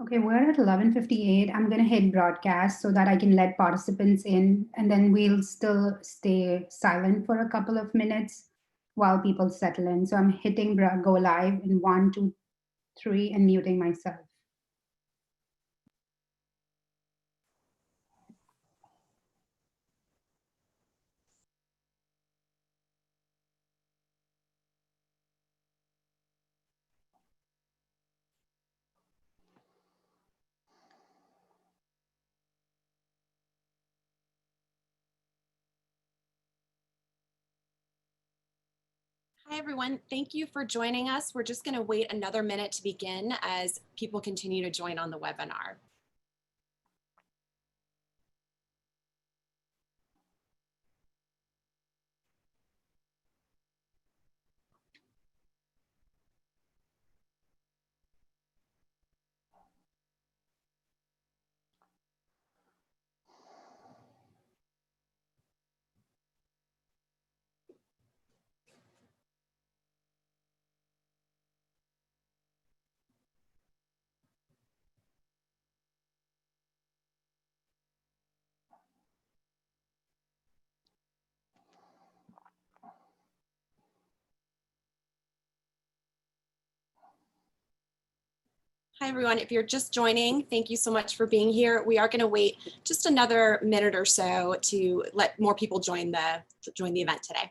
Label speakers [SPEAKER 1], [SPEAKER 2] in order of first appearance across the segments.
[SPEAKER 1] Okay, we're at 11:58. I'm going to hit broadcast so that I can let participants in, and then we'll still stay silent for a couple of minutes while people settle in. So I'm hitting go live in 1, 2, 3 and muting myself.
[SPEAKER 2] Hi, everyone. Thank you for joining us. We're just going to wait another minute to begin as people continue to join on the webinar. Hi, everyone. If you're just joining, thank you so much for being here. We are going to wait just another minute or so to let more people join the event today.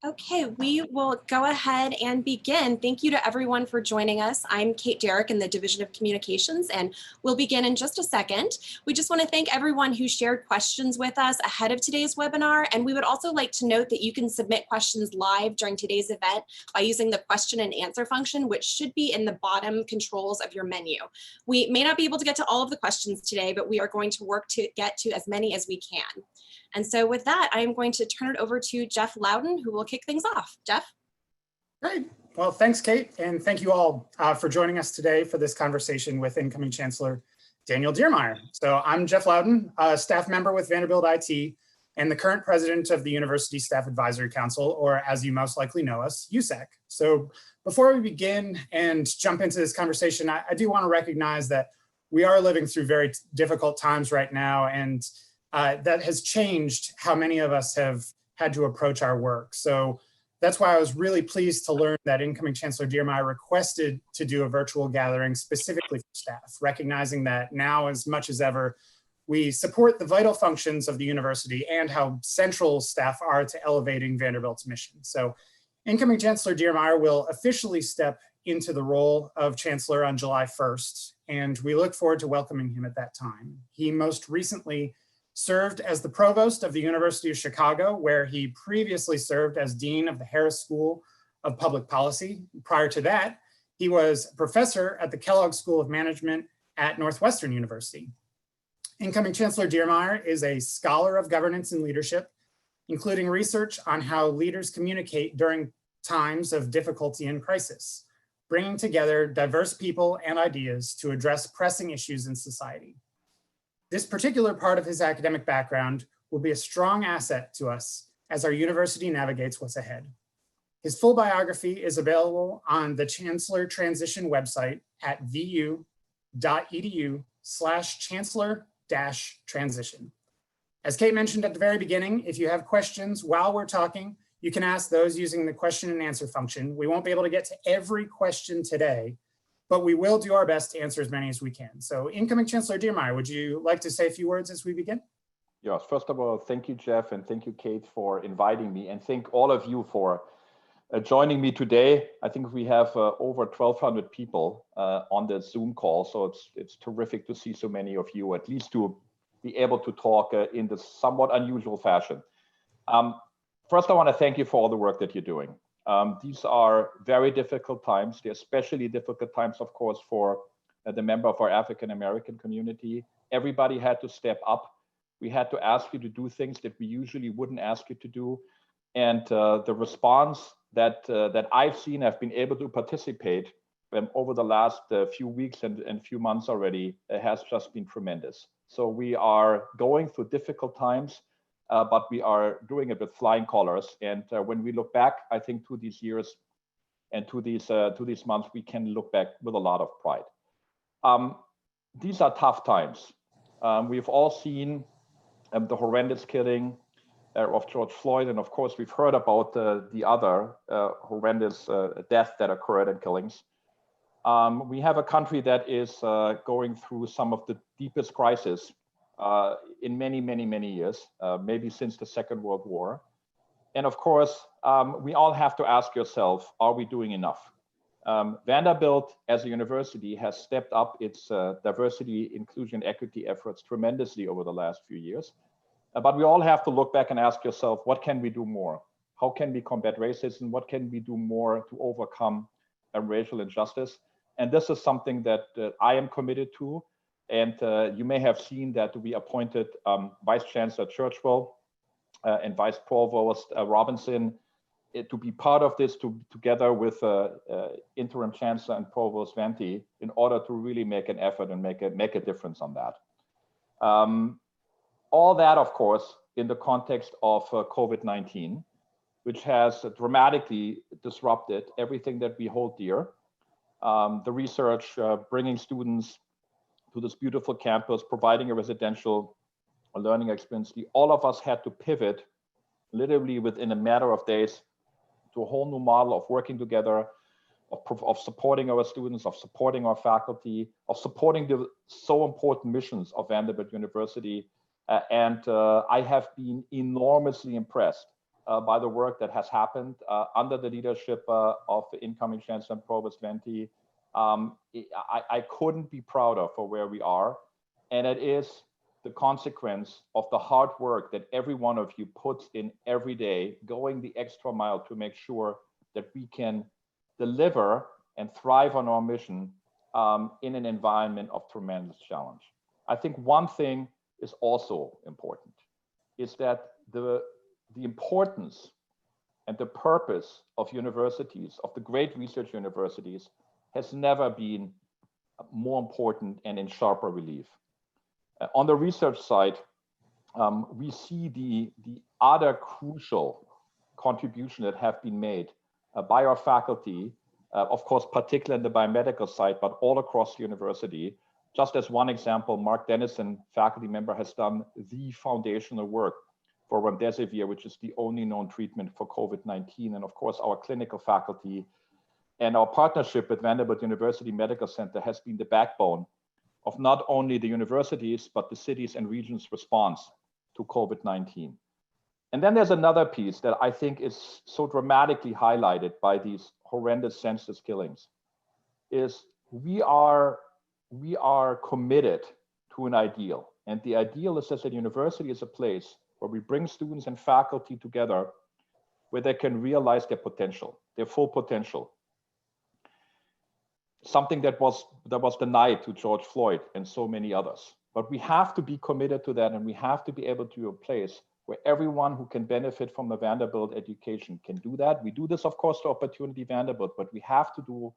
[SPEAKER 2] Okay, we will go ahead and begin. Thank you to everyone for joining us. I'm Kate Derrick in the Division of Communications, and we'll begin in just a second. We just want to thank everyone who shared questions with us ahead of today's webinar, and we would also like to note that you can submit questions live during today's event by using the question and answer function, which should be in the bottom controls of your menu. We may not be able to get to all of the questions today, but we are going to work to get to as many as we can. And so with that, I am going to turn it over to Jeff Loudon, who will kick things off. Jeff?
[SPEAKER 3] Great. Well, thanks, Kate. And thank you all for joining us today for this conversation with incoming Chancellor Daniel Diermeier. So I'm Jeff Loudon, a staff member with Vanderbilt IT and the current president of the University Staff Advisory Council, or as you most likely know us, USAC. So before we begin and jump into this conversation, I do want to recognize that we are living through very difficult times right now, and that has changed how many of us have had to approach our work. So that's why I was really pleased to learn that incoming Chancellor Diermeier requested to do a virtual gathering specifically for staff, recognizing that now as much as ever, we support the vital functions of the university and how central staff are to elevating Vanderbilt's mission. So incoming Chancellor Diermeier will officially step into the role of Chancellor on July 1st, and we look forward to welcoming him at that time. He most recently served as the provost of the University of Chicago, where he previously served as dean of the Harris School of Public Policy. Prior to that, he was a professor at the Kellogg School of Management at Northwestern University. Incoming Chancellor Diermeier is a scholar of governance and leadership, including research on how leaders communicate during times of difficulty and crisis, bringing together diverse people and ideas to address pressing issues in society. This particular part of his academic background will be a strong asset to us as our university navigates what's ahead. His full biography is available on the Chancellor Transition website at vu.edu/chancellor-transition. As Kate mentioned at the very beginning, if you have questions while we're talking, you can ask those using the question and answer function. We won't be able to get to every question today, but we will do our best to answer as many as we can. So incoming Chancellor Diermeier, would you like to say a few words as we begin?
[SPEAKER 4] Yes, first of all, thank you, Jeff, and thank you, Kate, for inviting me, and thank all of you for joining me today. I think we have over 1,200 people on the Zoom call, so it's terrific to see so many of you, at least to be able to talk in this somewhat unusual fashion. First, I want to thank you for all the work that you're doing. These are very difficult times. They're especially difficult times, of course, for the member of our African American community. Everybody had to step up. We had to ask you to do things that we usually wouldn't ask you to do. And the response that I've seen, I've been able to participate over the last few weeks and few months already, has just been tremendous. So we are going through difficult times, but we are doing it with flying colors. And when we look back, I think to these years and to these months, we can look back with a lot of pride. These are tough times. We've all seen the horrendous killing of George Floyd, and of course, we've heard about the other horrendous deaths that occurred and killings. We have a country that is going through some of the deepest crises in many years, maybe since the Second World War. And of course, we all have to ask yourself, are we doing enough? Vanderbilt as a university has stepped up its diversity, inclusion, equity efforts tremendously over the last few years. But we all have to look back and ask yourself, what can we do more? How can we combat racism? What can we do more to overcome racial injustice? And this is something that I am committed to. And you may have seen that we appointed Vice Chancellor Churchwell and Vice Provost Robinson to be part of this, together with Interim Chancellor and Provost Venti, in order to really make an effort and make a difference on that. All that, of course, in the context of COVID-19, which has dramatically disrupted everything that we hold dear. The research, bringing students to this beautiful campus, providing a residential learning experience. All of us had to pivot literally within a matter of days to a whole new model of working together, of supporting our students, of supporting our faculty, of supporting the so important missions of Vanderbilt University. And I have been enormously impressed by the work that has happened under the leadership of the incoming Chancellor and Provost Venti. I couldn't be prouder for where we are. And it is the consequence of the hard work that every one of you puts in every day, going the extra mile to make sure that we can deliver and thrive on our mission in an environment of tremendous challenge. I think one thing is also important, is that the importance and the purpose of universities, of the great research universities, has never been more important and in sharper relief. On the research side, we see the other crucial contribution that have been made by our faculty, of course, particularly in the biomedical side, but all across the university. Just as one example, Mark Dennison, faculty member, has done the foundational work for remdesivir, which is the only known treatment for COVID-19. And of course, our clinical faculty and our partnership with Vanderbilt University Medical Center has been the backbone of not only the universities, but the cities and regions' response to COVID-19. And then there's another piece that I think is so dramatically highlighted by these horrendous senseless killings, is we are committed to an ideal. And the ideal is that the university is a place where we bring students and faculty together, where they can realize their potential, their full potential. Something that was denied to George Floyd and so many others. But we have to be committed to that, and we have to be able to a place where everyone who can benefit from the Vanderbilt education can do that. We do this, of course, to Opportunity Vanderbilt, but we have to do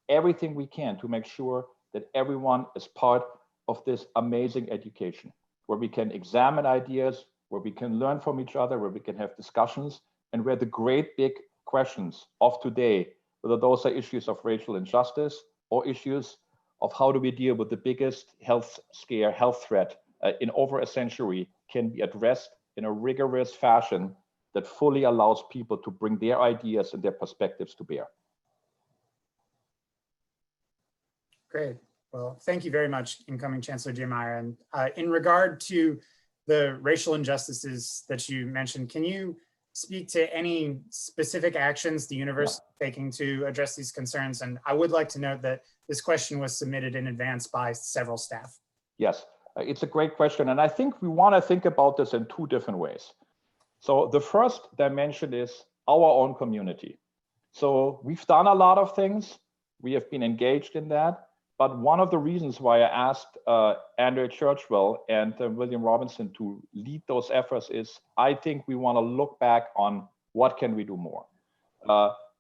[SPEAKER 4] everything we can to make sure that everyone is part of this amazing education, where we can examine ideas, where we can learn from each other, where we can have discussions, and where the great big questions of today, whether those are issues of racial injustice or issues of how do we deal with the biggest health scare, health threat in over a century, can be addressed in a rigorous fashion that fully allows people to bring their ideas and their perspectives to bear.
[SPEAKER 3] Great. Well, thank you very much, incoming Chancellor Diermeier. And in regard to the racial injustices that you mentioned, can you speak to any specific actions the university is taking to address these concerns? And I would like to note that this question was submitted in advance by several staff.
[SPEAKER 4] Yes, It's a great question. And I think we want to think about this in two different ways. So the first dimension is our own community. So we've done a lot of things. We have been engaged in that. But one of the reasons why I asked Andrea Churchwell and William Robinson to lead those efforts is I think we want to look back on what can we do more.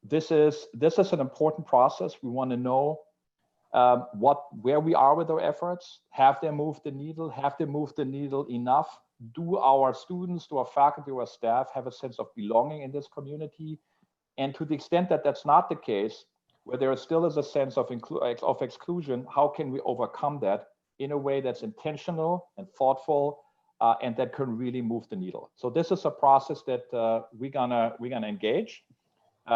[SPEAKER 4] This is an important process. We want to know where we are with our efforts. Have they moved the needle? Have they moved the needle enough? Do our students, do our faculty, or our staff have a sense of belonging in this community? And to the extent that that's not the case, where there still is a sense of exclusion, how can we overcome that in a way that's intentional and thoughtful, and that can really move the needle? So this is a process that we're gonna engage.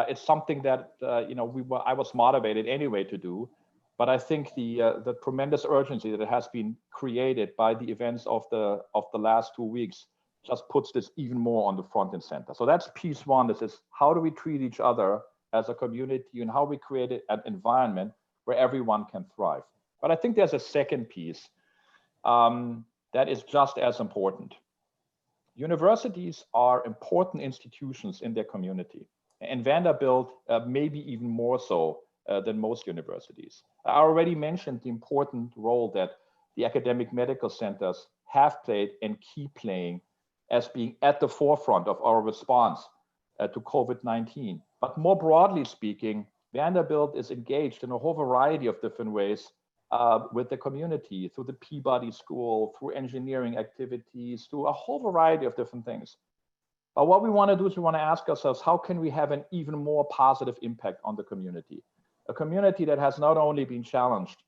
[SPEAKER 4] It's something that I was motivated anyway to do, but I think the tremendous urgency that has been created by the events of the last 2 weeks just puts this even more on the front and center. So that's piece one. This is how do we treat each other as a community and how we create an environment where everyone can thrive. But I think there's a second piece that is just as important. Universities are important institutions in their community, and Vanderbilt maybe even more so than most universities. I already mentioned the important role that the academic medical centers have played and keep playing as being at the forefront of our response to COVID-19. But more broadly speaking, Vanderbilt is engaged in a whole variety of different ways with the community, through the Peabody School, through engineering activities, through a whole variety of different things. But what we want to do is we want to ask ourselves, how can we have an even more positive impact on the community? A community that has not only been challenged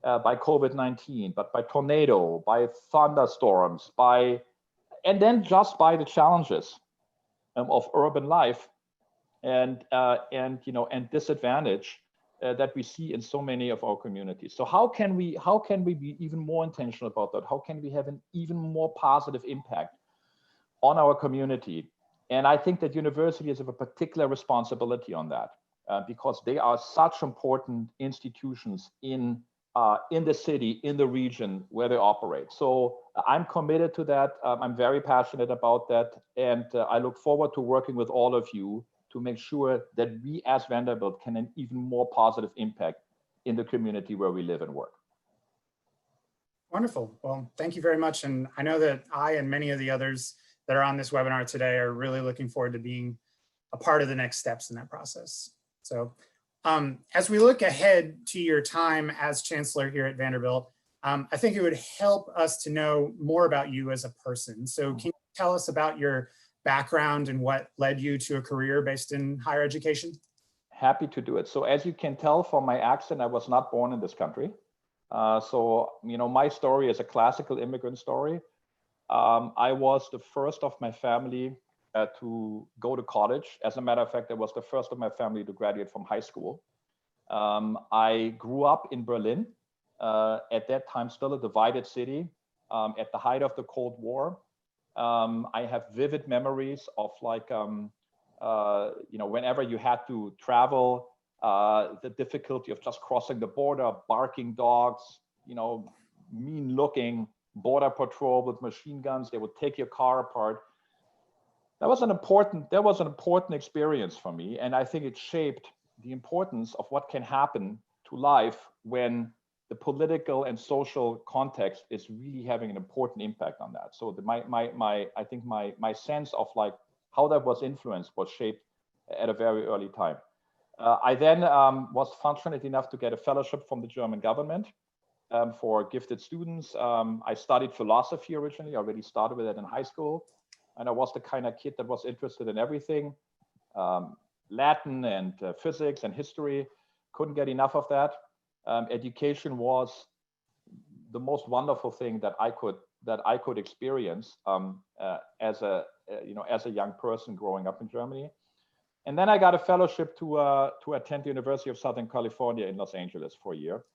[SPEAKER 4] by COVID-19, but by tornado, by thunderstorms, and then just by the challenges of urban life and disadvantage that we see in so many of our communities. So how can we be even more intentional about that? How can we have an even more positive impact on our community? And I think that universities have a particular responsibility on that because they are such important institutions in the city, in the region where they operate. So I'm committed to that. I'm very passionate about that. And I look forward to working with all of you to make sure that we as Vanderbilt can have an even more positive impact in the community where we live and work.
[SPEAKER 3] Wonderful. Well, thank you very much. And I know that I and many of the others that are on this webinar today are really looking forward to being a part of the next steps in that process. So as we look ahead to your time as Chancellor here at Vanderbilt, I think it would help us to know more about you as a person. So can you tell us about your background and what led you to a career based in higher education?
[SPEAKER 4] Happy to do it. So as you can tell from my accent, I was not born in this country. So my story is a classical immigrant story. I was the first of my family to go to college. As a matter of fact, I was the first of my family to graduate from high school. I grew up in Berlin, at that time still a divided city, at the height of the Cold War. I have vivid memories of whenever you had to travel, the difficulty of just crossing the border, barking dogs, mean looking border patrol with machine guns. They would take your car apart. That was an important experience for me. And I think it shaped the importance of what can happen to life when the political and social context is really having an important impact on that. So I think my sense of how that was influenced was shaped at a very early time. I then was fortunate enough to get a fellowship from the German government for gifted students. I studied philosophy originally, already started with it in high school. And I was the kind of kid that was interested in everything, Latin and physics and history. Couldn't get enough of that. Education was the most wonderful thing that I could experience as a young person growing up in Germany. And then I got a fellowship to attend the University of Southern California in Los Angeles for a year.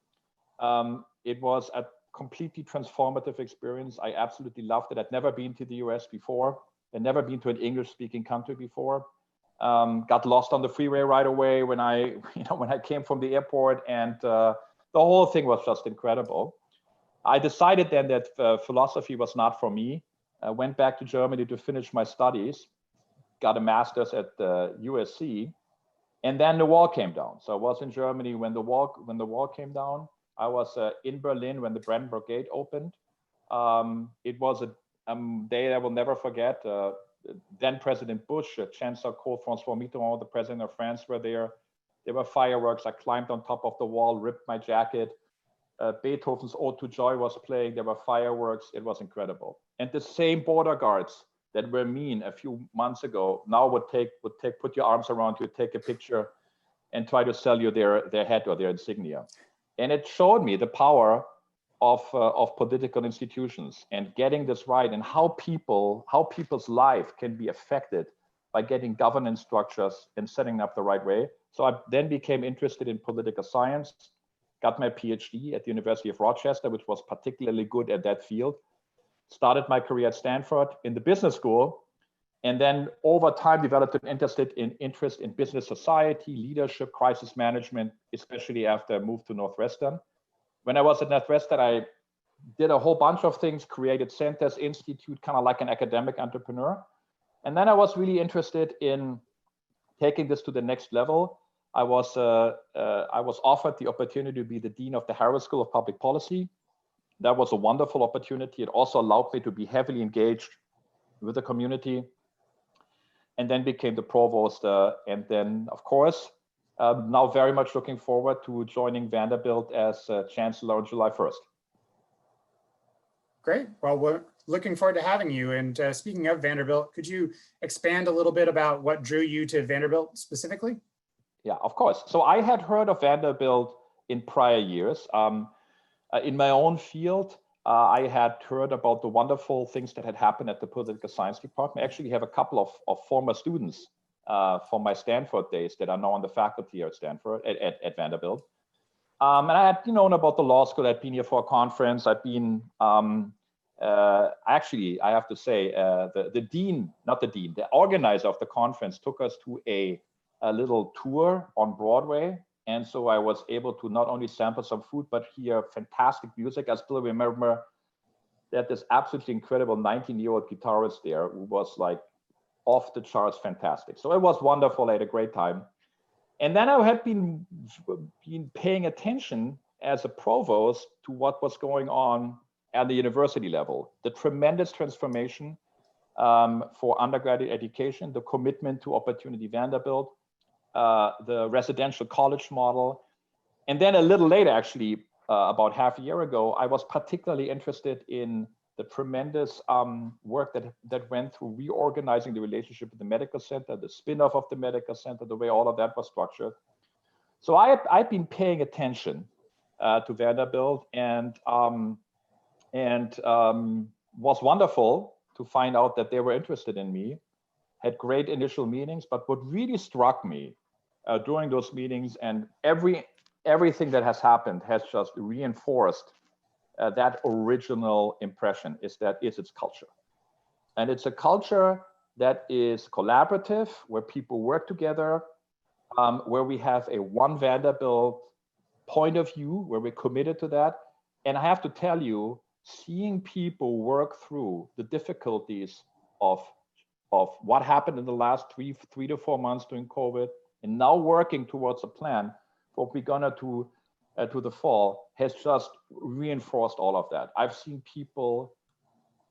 [SPEAKER 4] It was a completely transformative experience. I absolutely loved it. I'd never been to the US before. I'd never been to an English-speaking country before. Got lost on the freeway right away when I came from the airport, and the whole thing was just incredible. I decided then that philosophy was not for me. I went back to Germany to finish my studies, got a master's at the USC, and then the wall came down. So I was in Germany when the wall came down. I was in Berlin when the Brandenburg Gate opened. It was a day I will never forget. Then President Bush, Chancellor François Mitterrand, the president of France, were there. There were fireworks. I climbed on top of the wall, ripped my jacket. Beethoven's Ode to Joy was playing. There were fireworks. It was incredible. And the same border guards that were mean a few months ago now would put your arms around you, take a picture, and try to sell you their hat or their insignia. And it showed me the power of political institutions and getting this right, and how people's life can be affected by getting governance structures and setting up the right way. So I then became interested in political science, got my PhD at the University of Rochester, which was particularly good at that field, started my career at Stanford in the business school, and then over time developed an interest in business society, leadership, crisis management, especially after I moved to Northwestern. When I was at Northwestern, I did a whole bunch of things, created centers, institute, kind of like an academic entrepreneur. And then I was really interested in taking this to the next level. I was offered the opportunity to be the dean of the Harvard School of Public Policy. That was a wonderful opportunity. It also allowed me to be heavily engaged with the community, and then became the provost. And then, of course, now very much looking forward to joining Vanderbilt as Chancellor on July 1st.
[SPEAKER 3] Great. Well, we're looking forward to having you. And speaking of Vanderbilt, could you expand a little bit about what drew you to Vanderbilt specifically?
[SPEAKER 4] Yeah, of course. So I had heard of Vanderbilt in prior years. In my own field, I had heard about the wonderful things that had happened at the political science department. I actually have a couple of former students from my Stanford days that are now on the faculty here at Stanford, at Vanderbilt. And I had known about the law school. I'd been here for a conference. I'd been, actually, I have to say, the organizer of the conference took us to a little tour on Broadway. And so I was able to not only sample some food, but hear fantastic music. I still remember that this absolutely incredible 19-year-old guitarist there who was like off the charts fantastic. So it was wonderful. I had a great time. And then I had been paying attention as a provost to what was going on at the university level, the tremendous transformation for undergraduate education, the commitment to Opportunity Vanderbilt, the residential college model. And then a little later, actually, about half a year ago, I was particularly interested in the tremendous work that went through reorganizing the relationship with the medical center, the spin-off of the medical center, the way all of that was structured. So I've been paying attention to Vanderbilt, and was wonderful to find out that they were interested in me. Had great initial meetings, but what really struck me during those meetings, and everything that has happened has just reinforced that original impression, is its culture. And it's a culture that is collaborative, where people work together, where we have a one Vanderbilt point of view, where we're committed to that. And I have to tell you, seeing people work through the difficulties of what happened in the last three to 4 months during COVID, and now working towards a plan for what we're gonna do to the fall, has just reinforced all of that. I've seen people,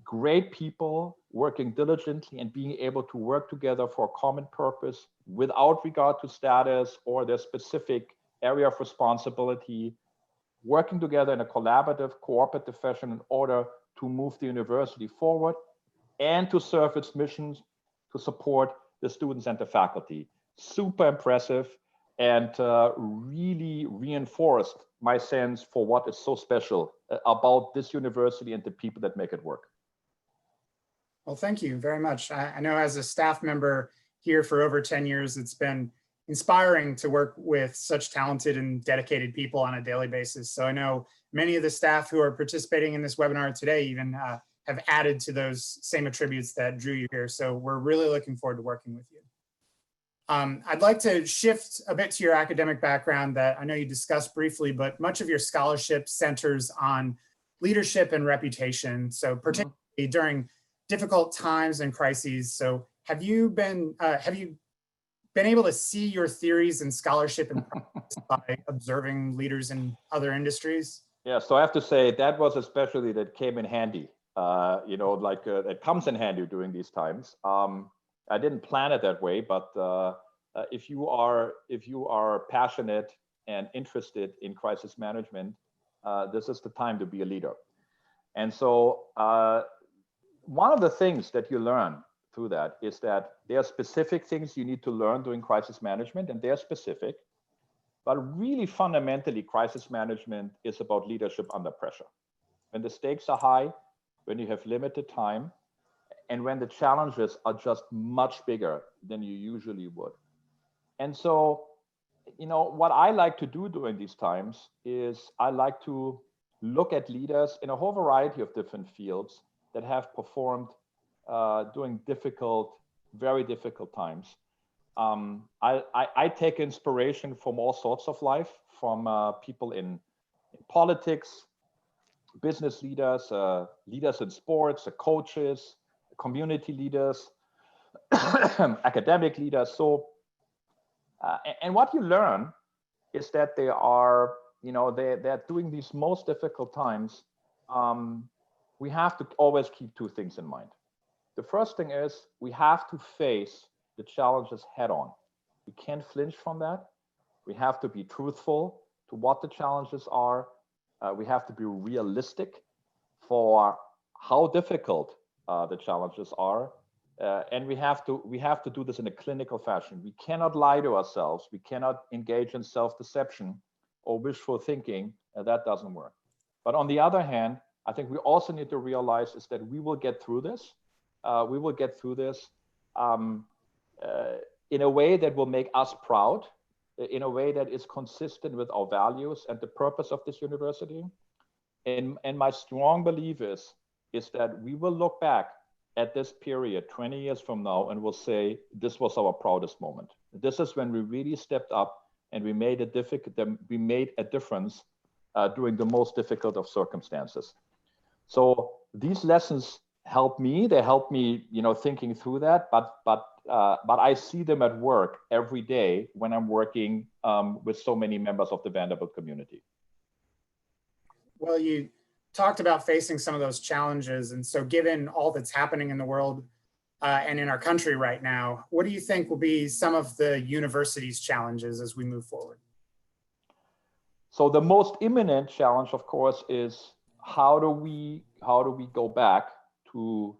[SPEAKER 4] great people, working diligently and being able to work together for a common purpose without regard to status or their specific area of responsibility, working together in a collaborative, cooperative fashion in order to move the university forward and to serve its missions, to support the students and the faculty. Super impressive, and really reinforced my sense for what is so special about this university and the people that make it work.
[SPEAKER 3] Well, thank you very much. I know as a staff member here for over 10 years, it's been inspiring to work with such talented and dedicated people on a daily basis. So I know many of the staff who are participating in this webinar today even have added to those same attributes that drew you here. So we're really looking forward to working with you. I'd like to shift a bit to your academic background that I know you discussed briefly, but much of your scholarship centers on leadership and reputation. So particularly during difficult times and crises. So have you been able to see your theories and scholarship and practice by observing leaders in other industries?
[SPEAKER 4] Yeah, so I have to say that was a specialty that came in handy. It comes in handy during these times. I didn't plan it that way, but if you are passionate and interested in crisis management, this is the time to be a leader. And so one of the things that you learn through that is that there are specific things you need to learn during crisis management, and they're specific. But really fundamentally, crisis management is about leadership under pressure. When the stakes are high, when you have limited time, and when the challenges are just much bigger than you usually would. And so, what I like to do during these times is I like to look at leaders in a whole variety of different fields that have performed during very difficult times. I take inspiration from all sorts of life, from people in politics, business leaders, leaders in sports, coaches, community leaders, academic leaders. So, and what you learn is that they are, they're doing these most difficult times. We have to always keep two things in mind. The first thing is we have to face the challenges head on. We can't flinch from that. We have to be truthful to what the challenges are. We have to be realistic for how difficult the challenges are. And we have to do this in a clinical fashion. We cannot lie to ourselves. We cannot engage in self-deception or wishful thinking. That doesn't work. But on the other hand, I think we also need to realize is that we will get through this. We will get through this in a way that will make us proud, in a way that is consistent with our values and the purpose of this university. And my strong belief is that we will look back at this period 20 years from now and will say, this was our proudest moment. This is when we really stepped up and we made a difference during the most difficult of circumstances. So these lessons help me. They help me, thinking through that. But I see them at work every day when I'm working with so many members of the Vanderbilt community.
[SPEAKER 3] Well, you talked about facing some of those challenges. And so given all that's happening in the world and in our country right now, what do you think will be some of the university's challenges as we move forward?
[SPEAKER 4] So the most imminent challenge, of course, is how do we go back to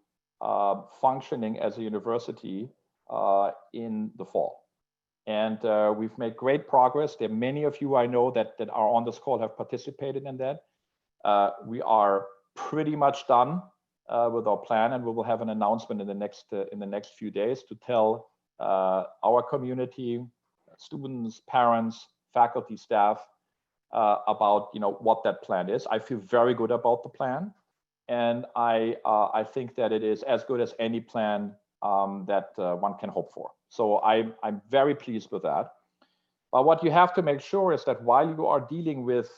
[SPEAKER 4] functioning as a university in the fall? And we've made great progress. There are many of you I know that are on this call have participated in that. We are pretty much done with our plan, and we will have an announcement in the next few days to tell our community, students, parents, faculty, staff about what that plan is. I feel very good about the plan, and I think that it is as good as any plan that one can hope for. So I'm very pleased with that. But what you have to make sure is that while you are dealing with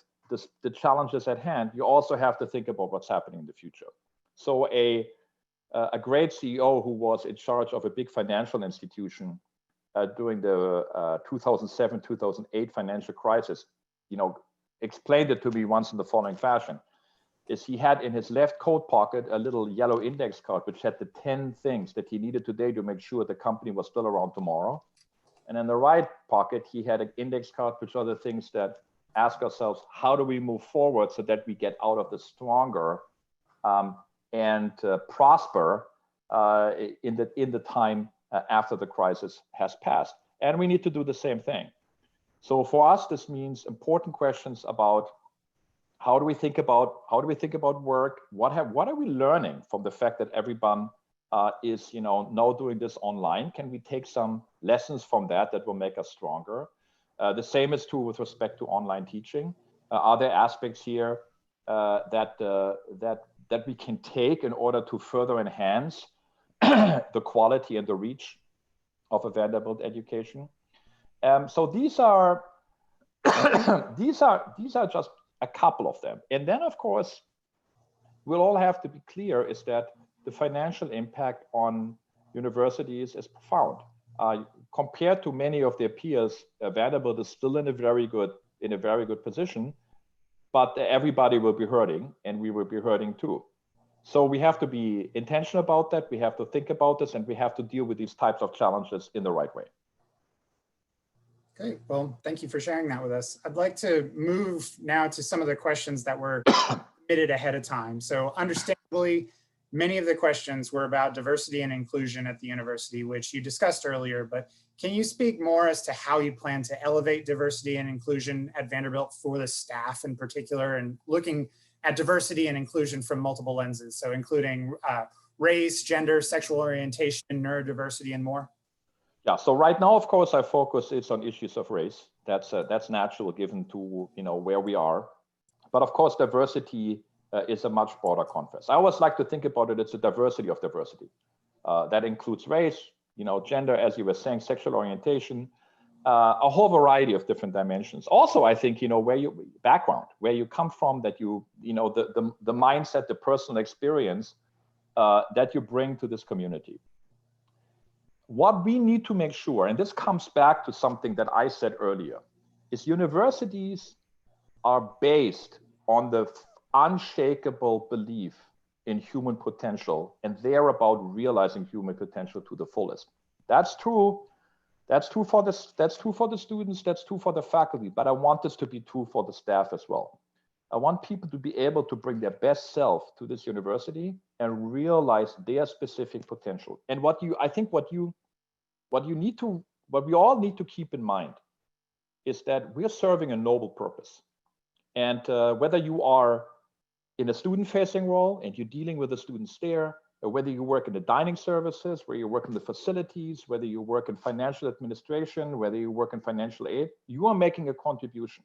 [SPEAKER 4] the challenges at hand, you also have to think about what's happening in the future. So a great CEO who was in charge of a big financial institution during the 2007-2008 financial crisis, explained it to me once in the following fashion: is he had in his left coat pocket a little yellow index card which had the 10 things that he needed today to make sure the company was still around tomorrow. And in the right pocket, he had an index card which are the things that ask ourselves, how do we move forward so that we get out of this stronger and prosper in the time after the crisis has passed? And we need to do the same thing. So for us, this means important questions about how do we think about work? What are we learning from the fact that everyone is now doing this online? Can we take some lessons from that will make us stronger? The same is true with respect to online teaching. Are there aspects here that we can take in order to further enhance the quality and the reach of a Vanderbilt education? So these are these are just a couple of them. And then, of course, we'll all have to be clear is that the financial impact on universities is profound. Compared to many of their peers, Vanderbilt is still in a very good position, but everybody will be hurting, and we will be hurting too. So we have to be intentional about that. We have to think about this, and we have to deal with these types of challenges in the right way.
[SPEAKER 3] Great. Well, thank you for sharing that with us. I'd like to move now to some of the questions that were submitted ahead of time. So understandably, many of the questions were about diversity and inclusion at the university, which you discussed earlier, but can you speak more as to how you plan to elevate diversity and inclusion at Vanderbilt for the staff in particular, and looking at diversity and inclusion from multiple lenses, so including race, gender, sexual orientation, neurodiversity, and more?
[SPEAKER 4] Yeah, so right now, of course, our focus is on issues of race. That's natural given to where we are. But of course, diversity is a much broader conference. I always like to think about it, it's a diversity of diversity. That includes race, gender, as you were saying, sexual orientation, a whole variety of different dimensions. Also, I think, where you background, where you come from, that the mindset, the personal experience that you bring to this community. What we need to make sure, and this comes back to something that I said earlier, is universities are based on the unshakable belief in human potential, and they're about realizing human potential to the fullest. That's true. That's true for the students. That's true for the faculty. But I want this to be true for the staff as well. I want people to be able to bring their best self to this university and realize their specific potential. And what we all need to keep in mind is that we're serving a noble purpose. And whether you are in a student-facing role and you're dealing with the students there, or whether you work in the dining services, where you work in the facilities, whether you work in financial administration, whether you work in financial aid, you are making a contribution.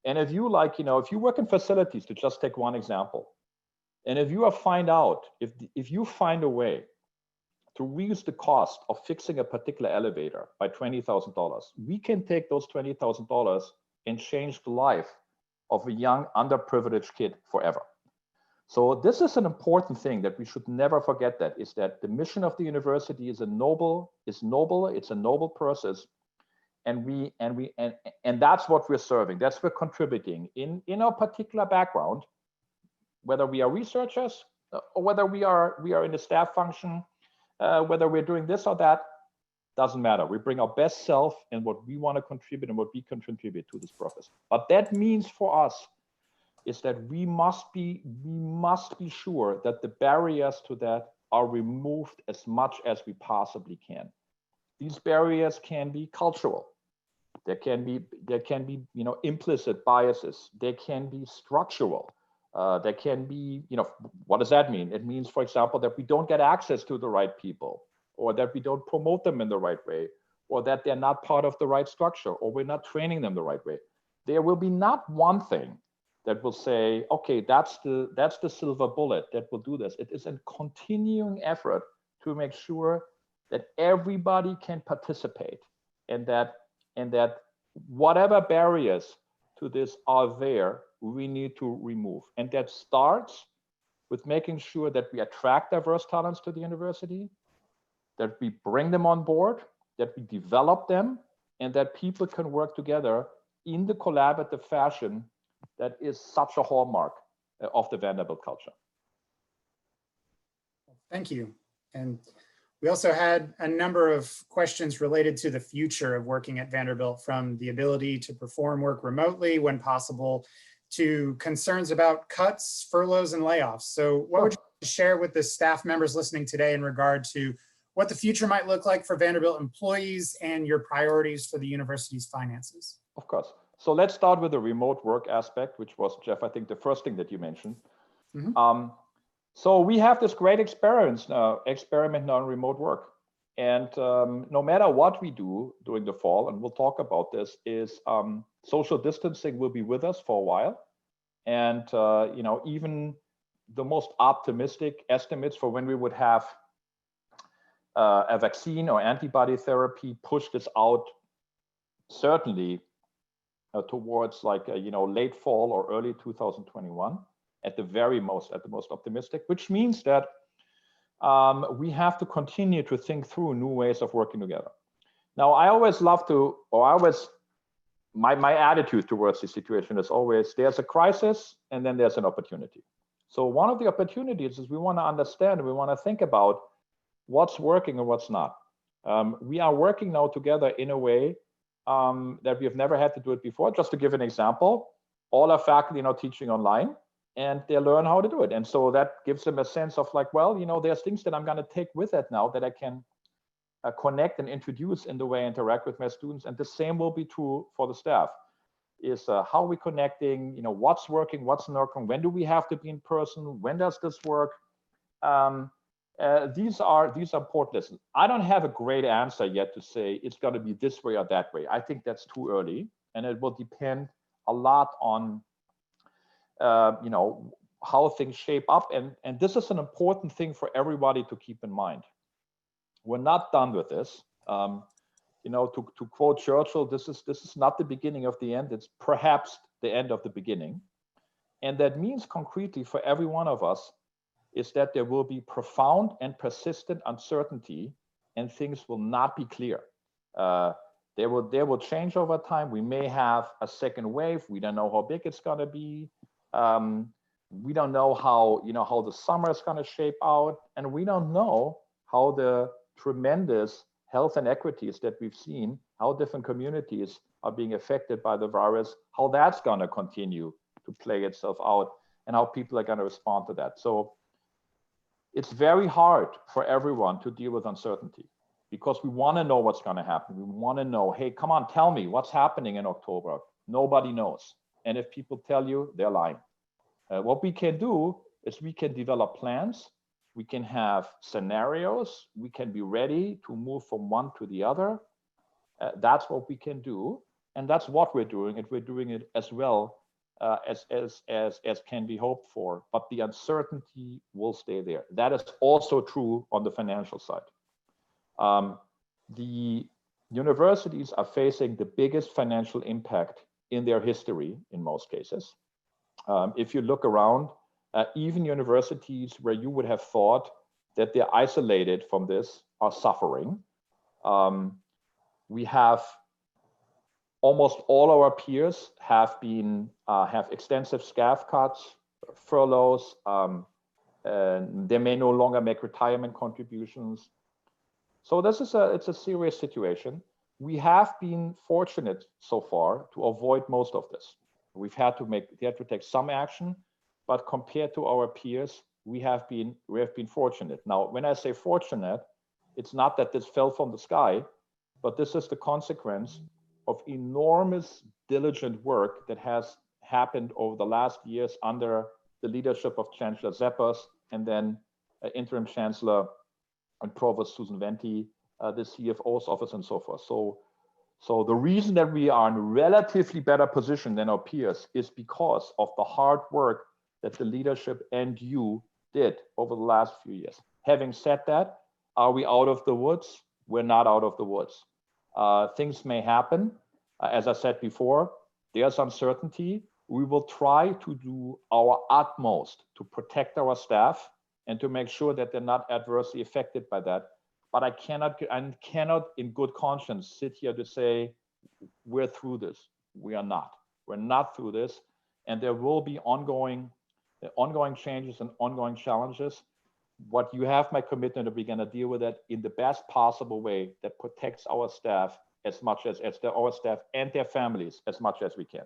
[SPEAKER 4] And if you if you work in facilities, to just take one example, and if you find a way to reduce the cost of fixing a particular elevator by $20,000, we can take those $20,000 and change the life of a young, underprivileged kid forever. So this is an important thing that we should never forget, that is that the mission of the university is noble, it's a noble process. And that's what we're serving, that's what we're contributing in our particular background, whether we are researchers or whether we are in the staff function, whether we're doing this or that, doesn't matter. We bring our best self and what we want to contribute and what we can contribute to this process. But that means for us is that we must be sure that the barriers to that are removed as much as we possibly can. These barriers can be cultural. There can be implicit biases. There can be structural. There can be, what does that mean? It means, for example, that we don't get access to the right people, or that we don't promote them in the right way, or that they're not part of the right structure, or we're not training them the right way. There will be not one thing that will say, okay, that's the silver bullet that will do this. It is a continuing effort to make sure that everybody can participate, and that whatever barriers to this are there, we need to remove. And that starts with making sure that we attract diverse talents to the university, that we bring them on board, that we develop them, and that people can work together in the collaborative fashion that is such a hallmark of the Vanderbilt culture.
[SPEAKER 3] Thank you. And we also had a number of questions related to the future of working at Vanderbilt, from the ability to perform work remotely when possible to concerns about cuts, furloughs, and layoffs. So what would you share with the staff members listening today in regard to what the future might look like for Vanderbilt employees and your priorities for the university's finances?
[SPEAKER 4] Of course. So let's start with the remote work aspect, which was, Jeff, I think the first thing that you mentioned. Mm-hmm. So we have this great experiment now in remote work. And no matter what we do during the fall, and we'll talk about this, is social distancing will be with us for a while. And even the most optimistic estimates for when we would have a vaccine or antibody therapy push this out certainly towards late fall or early 2021. at the most optimistic, which means that we have to continue to think through new ways of working together. Now, I always love to, or I always, my attitude towards the situation is always, there's a crisis and then there's an opportunity. So one of the opportunities is we want to understand, we want to think about what's working and what's not. We are working now together in a way that we have never had to do it before. Just to give an example, all our faculty are now teaching online and they learn how to do it. And so that gives them a sense of like, well, you know, there's things that I'm going to take with it now that I can connect and introduce in the way I interact with my students. And the same will be true for the staff. Is how are we connecting, you know, what's working, what's not working, when do we have to be in person, when does this work? These are important lessons. I don't have a great answer yet to say it's going to be this way or that way. I think that's too early, and it will depend a lot on you know, how things shape up. And this is an important thing for everybody to keep in mind. We're not done with this. You know, to quote Churchill, this is not the beginning of the end. It's perhaps the end of the beginning. And that means concretely for every one of us is that there will be profound and persistent uncertainty and things will not be clear. They will change over time. We may have a second wave. We don't know how big it's going to be. We don't know how, you know, how the summer is going to shape out. And we don't know how the tremendous health inequities that we've seen, how different communities are being affected by the virus, how that's going to continue to play itself out, and how people are going to respond to that. So it's very hard for everyone to deal with uncertainty because we want to know what's going to happen. We want to know, hey, come on, tell me what's happening in October. Nobody knows. And if people tell you, they're lying. What we can do is we can develop plans. We can have scenarios. We can be ready to move from one to the other. That's what we can do. And that's what we're doing. And we're doing it as well as can be hoped for. But the uncertainty will stay there. That is also true on the financial side. The universities are facing the biggest financial impact in their history in most cases. If you look around, even universities where you would have thought that they're isolated from this are suffering. We have almost all our peers have extensive staff cuts, furloughs. They may no longer make retirement contributions. So it's a serious situation. We have been fortunate so far to avoid most of this. We had to take some action, but compared to our peers, we have been fortunate. Now, when I say fortunate, it's not that this fell from the sky, but this is the consequence of enormous diligent work that has happened over the last years under the leadership of Chancellor Zeppers and then Interim Chancellor and Provost Susan Venti, the CFO's office and so forth. So the reason that we are in a relatively better position than our peers is because of the hard work that the leadership and you did over the last few years. Having said that, are we out of the woods? We're not out of the woods. Things may happen. As I said before, there's uncertainty. We will try to do our utmost to protect our staff and to make sure that they're not adversely affected by that. But I cannot in good conscience sit here to say, we're through this. We are not. We're not through this. And there will be ongoing changes and ongoing challenges. What you have my commitment that we're going to deal with that in the best possible way that protects our staff as much as our staff and their families as much as we can.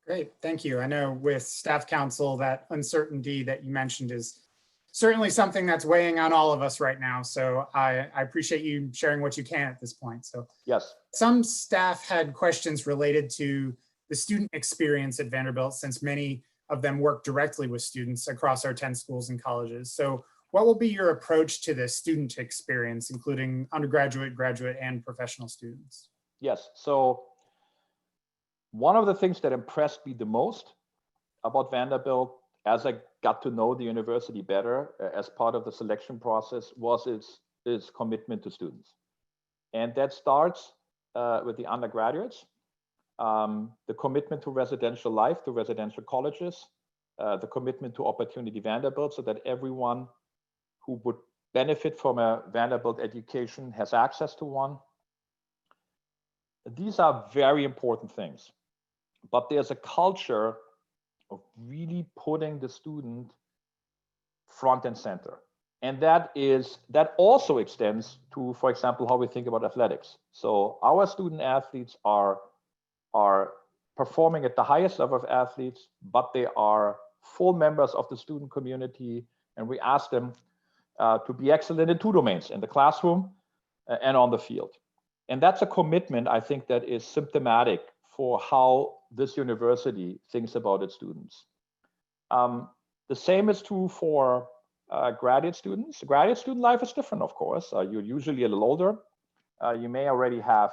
[SPEAKER 3] Great, thank you. I know with Staff Council, that uncertainty that you mentioned is certainly something that's weighing on all of us right now. So I appreciate you sharing what you can at this point. So
[SPEAKER 4] yes,
[SPEAKER 3] some staff had questions related to the student experience at Vanderbilt, since many of them work directly with students across our 10 schools and colleges. So what will be your approach to the student experience, including undergraduate, graduate, and professional students?
[SPEAKER 4] Yes, so one of the things that impressed me the most about Vanderbilt as I got to know the university better as part of the selection process was its commitment to students. And that starts with the undergraduates, the commitment to residential life, to residential colleges, the commitment to opportunity Vanderbilt, so that everyone who would benefit from a Vanderbilt education has access to one. These are very important things, but there's a culture of really putting the student front and center. And that also extends to, for example, how we think about athletics. So our student athletes are performing at the highest level of athletes, but they are full members of the student community. And we ask them to be excellent in two domains, in the classroom and on the field. And that's a commitment, I think, that is symptomatic for how this university thinks about its students. The same is true for graduate students. Graduate student life is different, of course. You're usually a little older. You may already have,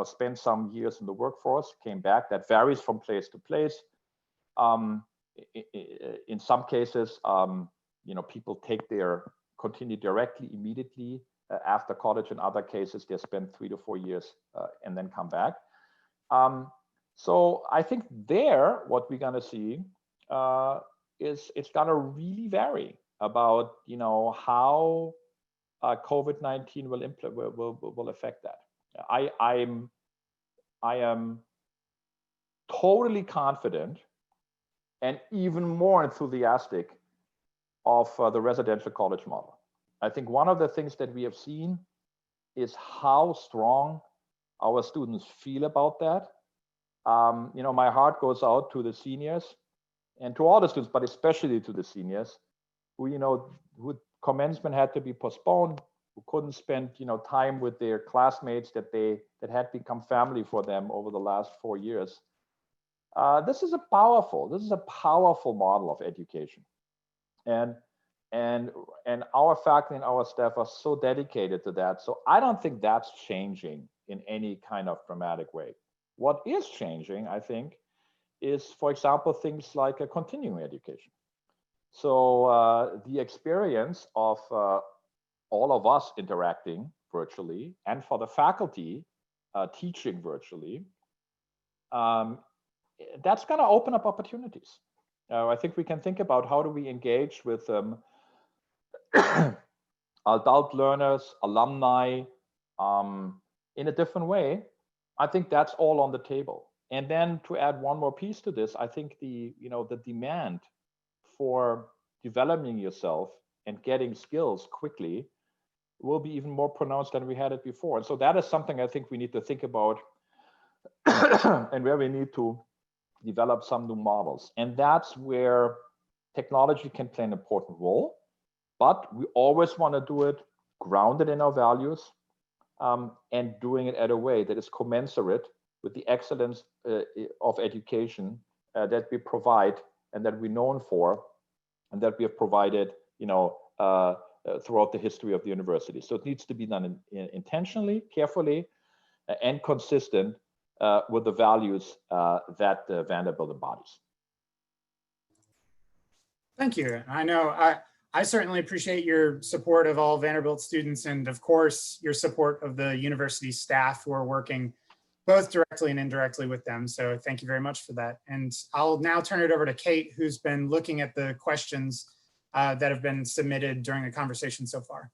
[SPEAKER 4] spent some years in the workforce, came back. That varies from place to place. In some cases, people continue directly, immediately after college. In other cases, they spend 3 to 4 years and then come back. So I think what we're going to see is it's going to really vary about how COVID-19 will affect that. I am totally confident and even more enthusiastic of the residential college model. I think one of the things that we have seen is how strong our students feel about that. My heart goes out to the seniors and to all the students, but especially to the seniors who commencement had to be postponed, who couldn't spend time with their classmates that had become family for them over the last 4 years. This is a powerful model of education, and our faculty and our staff are so dedicated to that. So I don't think that's changing in any kind of dramatic way. What is changing, I think, is, for example, things like a continuing education. So the experience of all of us interacting virtually, and for the faculty teaching virtually, that's going to open up opportunities. I think we can think about how do we engage with adult learners, alumni, in a different way. I think that's all on the table. And then to add one more piece to this, I think the demand for developing yourself and getting skills quickly will be even more pronounced than we had it before. And so that is something I think we need to think about and where we need to develop some new models. And that's where technology can play an important role, but we always want to do it grounded in our values and doing it in a way that is commensurate with the excellence of education that we provide and that we're known for and that we have provided throughout the history of the university. So it needs to be done intentionally, carefully, and consistent with the values that Vanderbilt embodies.
[SPEAKER 3] Thank you. I know I certainly appreciate your support of all Vanderbilt students and, of course, your support of the university staff who are working both directly and indirectly with them. So thank you very much for that. And I'll now turn it over to Kate, who's been looking at the questions that have been submitted during the conversation so far.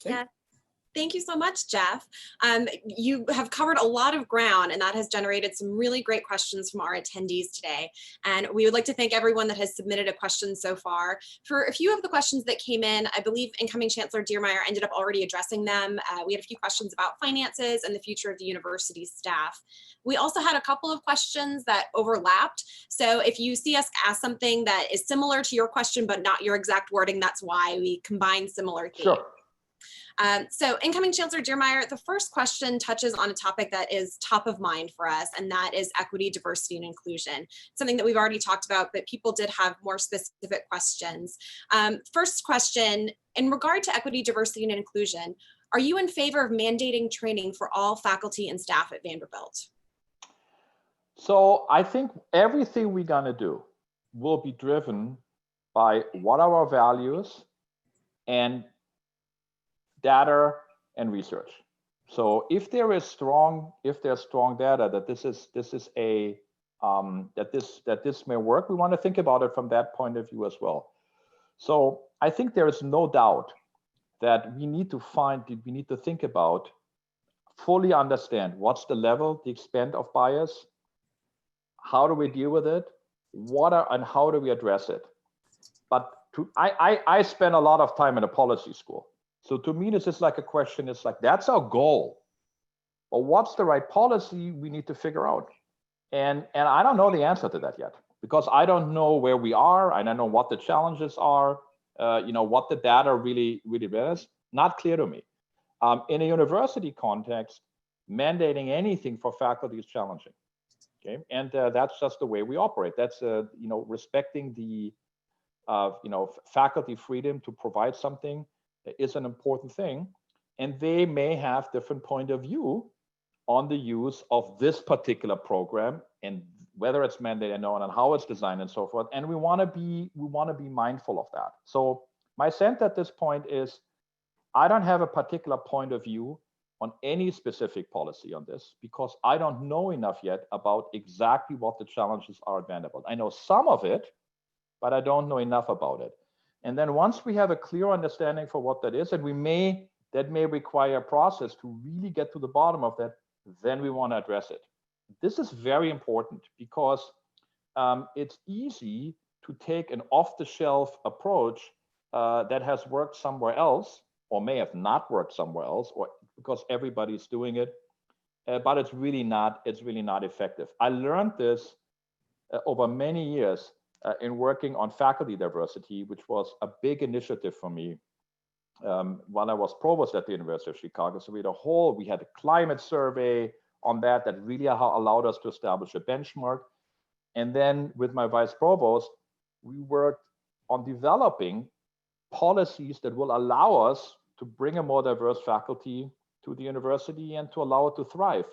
[SPEAKER 3] Kate?
[SPEAKER 2] Yeah. Thank you so much, Jeff. You have covered a lot of ground, and that has generated some really great questions from our attendees today. And we would like to thank everyone that has submitted a question so far. For a few of the questions that came in, I believe incoming Chancellor Diermeier ended up already addressing them. We had a few questions about finances and the future of the university's staff. We also had a couple of questions that overlapped. So if you see us ask something that is similar to your question, but not your exact wording, that's why we combine similar themes.
[SPEAKER 4] Sure.
[SPEAKER 2] So incoming Chancellor Diermeier, the first question touches on a topic that is top of mind for us, and that is equity, diversity, and inclusion. Something that we've already talked about, but people did have more specific questions. First question, in regard to equity, diversity, and inclusion, are you in favor of mandating training for all faculty and staff at Vanderbilt?
[SPEAKER 4] So I think everything we're gonna do will be driven by what are our values and data and research. So if there's strong data that this is that this may work, we want to think about it from that point of view as well. So I think there is no doubt that we need to think about, fully understand what's the level, the extent of bias, how do we deal with it, and how do we address it. But I spend a lot of time in a policy school. So to me, this is like a question, it's like, that's our goal. But what's the right policy we need to figure out? And I don't know the answer to that yet, because I don't know where we are. I don't know what the challenges are, what the data really is. Not clear to me. In a university context, mandating anything for faculty is challenging. Okay, and that's just the way we operate. That's respecting the faculty freedom to provide something is an important thing, and they may have different point of view on the use of this particular program and whether it's mandated and how it's designed and so forth. And we want to be mindful of that. So my sense at this point is, I don't have a particular point of view on any specific policy on this, because I don't know enough yet about exactly what the challenges are at Vanderbilt. I know some of it, but I don't know enough about it. And then once we have a clear understanding for what that is, and that may require a process to really get to the bottom of that, then we want to address it. This is very important, because it's easy to take an off-the-shelf approach that has worked somewhere else, or may have not worked somewhere else, or because everybody's doing it, but it's really not effective. I learned this over many years in working on faculty diversity, which was a big initiative for me while I was provost at the University of Chicago. So we had a climate survey on that really allowed us to establish a benchmark. And then with my vice provost, we worked on developing policies that will allow us to bring a more diverse faculty to the university and to allow it to thrive.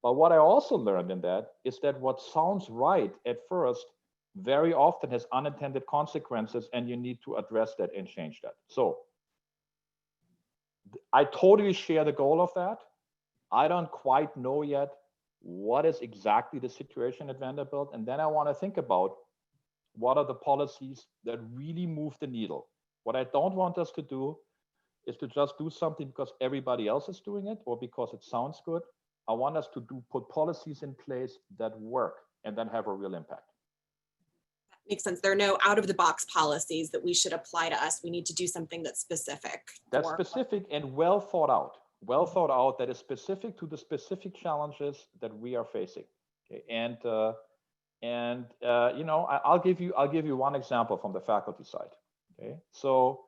[SPEAKER 4] But what I also learned in that is that what sounds right at first very often has unintended consequences, and you need to address that and change that. So I totally share the goal of that. I don't quite know yet what is exactly the situation at Vanderbilt. And then I want to think about what are the policies that really move the needle. What I don't want us to do is to just do something because everybody else is doing it or because it sounds good. I want us to put policies in place that work and then have a real impact.
[SPEAKER 2] That makes sense. There are no out-of-the-box policies that we should apply to us. We need to do something that's specific.
[SPEAKER 4] That's specific and well thought out. Well thought out, that is specific to the specific challenges that we are facing. Okay. I'll give you one example from the faculty side. Okay, so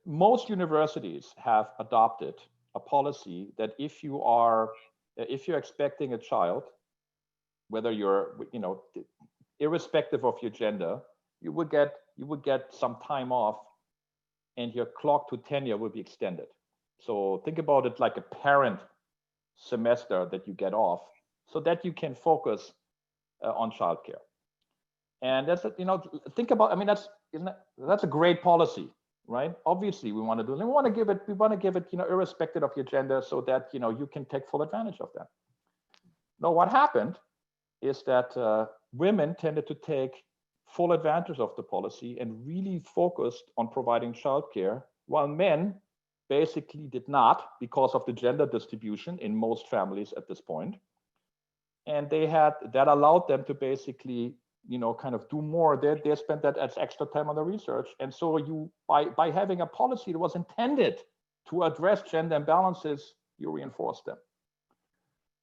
[SPEAKER 4] most universities have adopted a policy that if you're expecting a child, whether you're, irrespective of your gender, you would get some time off, and your clock to tenure will be extended. So think about it like a parent semester that you get off, so that you can focus on childcare. And that's, think about, that's a great policy, right? Obviously we want to do it. We want to give it, irrespective of your gender, so that, you can take full advantage of that. Now, what happened is that women tended to take full advantage of the policy and really focused on providing childcare, while men basically did not, because of the gender distribution in most families at this point. And that allowed them to basically, kind of do more. They spent that as extra time on the research. And so by having a policy that was intended to address gender imbalances, you reinforce them.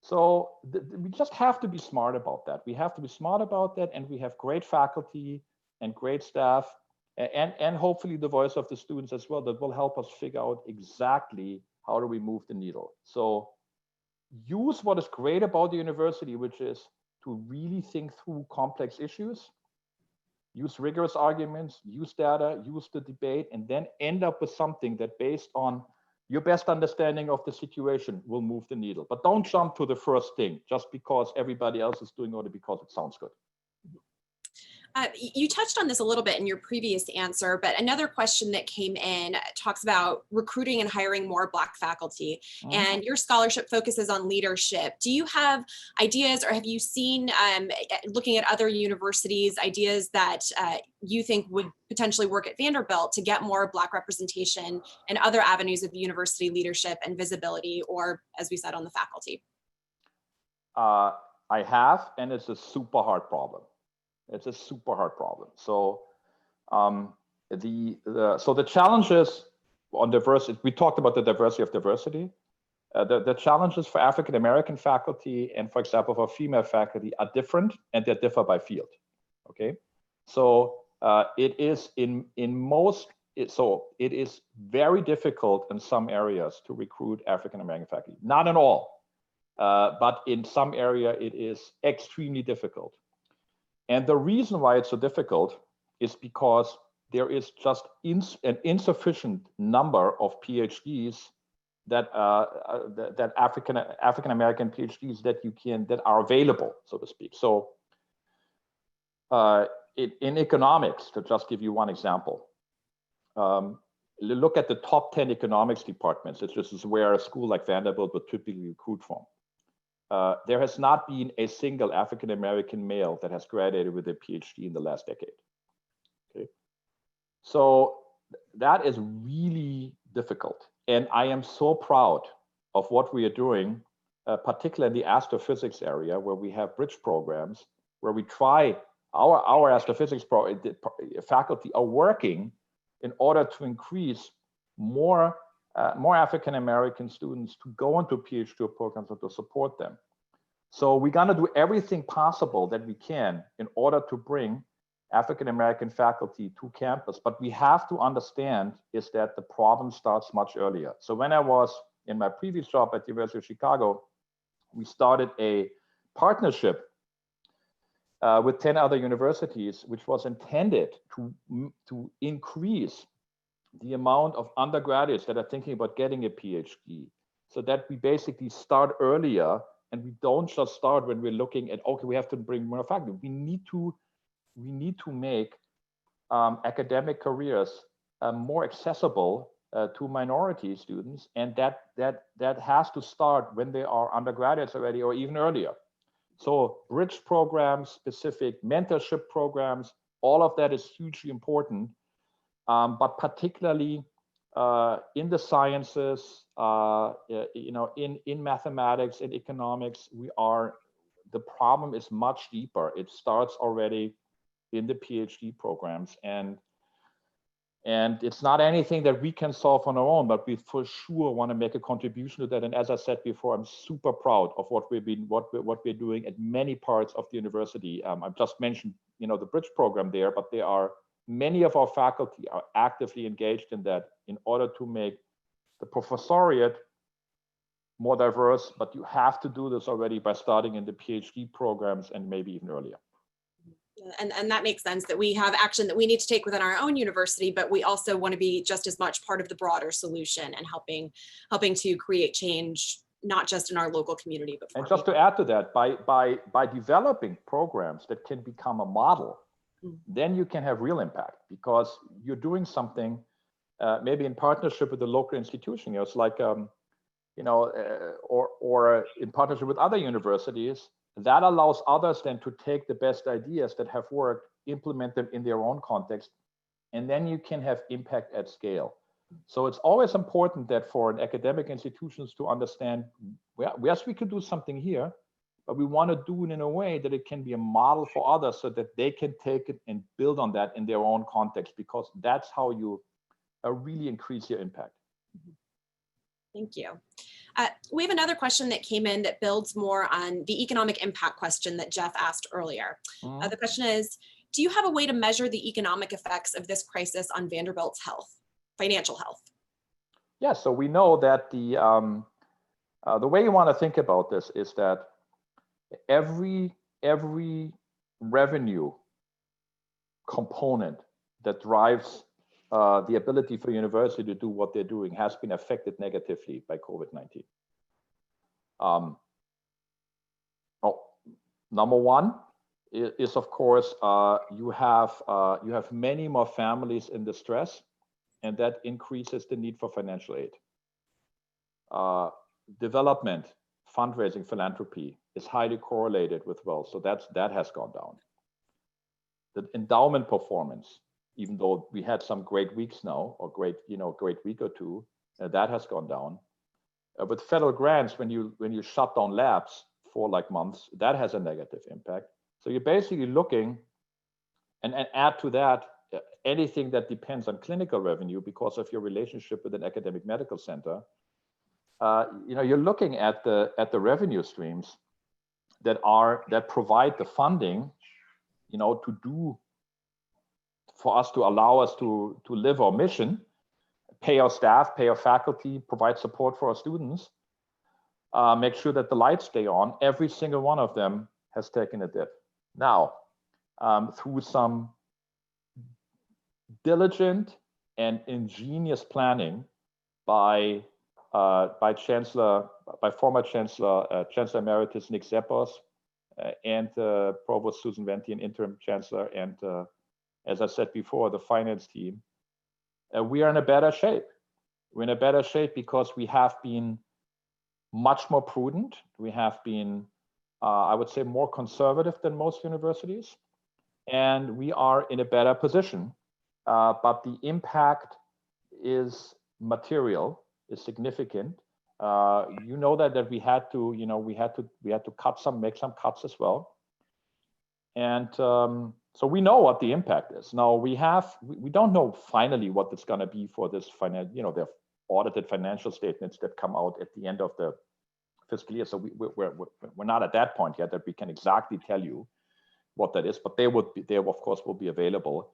[SPEAKER 4] So we just have to be smart about that. We have to be smart about that, and we have great faculty and great staff, and hopefully the voice of the students as well, that will help us figure out exactly how do we move the needle. So use what is great about the university, which is to really think through complex issues, use rigorous arguments, use data, use the debate, and then end up with something that, based on your best understanding of the situation, will move the needle. But don't jump to the first thing just because everybody else is doing it, because it sounds good.
[SPEAKER 2] You touched on this a little bit in your previous answer, but another question that came in talks about recruiting and hiring more Black faculty, and your scholarship focuses on leadership. Do you have ideas, or have you seen, looking at other universities, ideas that you think would potentially work at Vanderbilt to get more Black representation and other avenues of university leadership and visibility, or as we said, on the faculty?
[SPEAKER 4] I have, and it's a super hard problem. It's a super hard problem. So the challenges on diversity, we talked about the diversity of diversity. The challenges for African American faculty and, for example, for female faculty are different, and they differ by field. Okay, so it is it is very difficult in some areas to recruit African American faculty. Not in all, but in some area it is extremely difficult. And the reason why it's so difficult is because there is just an insufficient number of PhDs that African American PhDs that are available, so to speak. So in economics, to just give you one example, look at the top 10 economics departments. This is where a school like Vanderbilt would typically recruit from. There has not been a single African American male that has graduated with a PhD in the last decade. Okay, so that is really difficult, and I am so proud of what we are doing, particularly in the astrophysics area, where we have bridge programs, where we try our astrophysics faculty are working in order to increase more African American students to go into PhD programs and to support them. So we're going to do everything possible that we can in order to bring African American faculty to campus. But we have to understand is that the problem starts much earlier. So when I was in my previous job at the University of Chicago, we started a partnership with 10 other universities, which was intended to increase the amount of undergraduates that are thinking about getting a PhD, so that we basically start earlier, and we don't just start when we're looking at, okay, we have to bring more faculty. We need to make academic careers more accessible to minority students, and that has to start when they are undergraduates already, or even earlier. So bridge programs, specific mentorship programs, all of that is hugely important. But particularly in the sciences, in mathematics and economics, the problem is much deeper. It starts already in the PhD programs, and it's not anything that we can solve on our own, but we for sure want to make a contribution to that. And as I said before, I'm super proud of what we're doing at many parts of the university. I've just mentioned, the bridge program there, but there are many of our faculty are actively engaged in that in order to make the professoriate more diverse, but you have to do this already by starting in the PhD programs and maybe even earlier.
[SPEAKER 2] And that makes sense, that we have action that we need to take within our own university, but we also want to be just as much part of the broader solution and helping to create change, not just in our local community, but
[SPEAKER 4] and just to add to that, by developing programs that can become a model, then you can have real impact, because you're doing something maybe in partnership with the local institution. It's like or in partnership with other universities, that allows others then to take the best ideas that have worked, implement them in their own context, and then you can have impact at scale. So it's always important that for an academic institutions to understand, well, yes, we could do something here, but we want to do it in a way that it can be a model for others, so that they can take it and build on that in their own context, because that's how you really increase your impact.
[SPEAKER 2] Thank you. We have another question that came in that builds more on the economic impact question that Jeff asked earlier. The question is, do you have a way to measure the economic effects of this crisis on Vanderbilt's financial health?
[SPEAKER 4] Yeah, so we know that the way you want to think about this is that every revenue component that drives the ability for university to do what they're doing has been affected negatively by COVID-19. Number one, is of course, you have many more families in distress, and that increases the need for financial aid. Development, fundraising, philanthropy is highly correlated with wealth, so that has gone down. The endowment performance, even though we had some great weeks now, or great week or two, that has gone down. With federal grants, when you shut down labs for like months, that has a negative impact. So you're basically looking, and add to that anything that depends on clinical revenue because of your relationship with an academic medical center. You're looking at the revenue streams that provide the funding, for us to allow us to live our mission, pay our staff, pay our faculty, provide support for our students, make sure that the lights stay on. Every single one of them has taken a dip. Now, through some diligent and ingenious planning by former Chancellor Emeritus Nick Zeppos and Provost Susan Venti, and Interim Chancellor, and as I said before, the finance team, we are in a better shape. We're in a better shape because we have been much more prudent. We have been, I would say, more conservative than most universities, and we are in a better position. But the impact is material, is significant. That we had to make some cuts as well, and so we know what the impact is. Now we don't know finally what it's going to be for this the audited financial statements that come out at the end of the fiscal year. So we're not at that point yet that we can exactly tell you what that is, but they of course will be available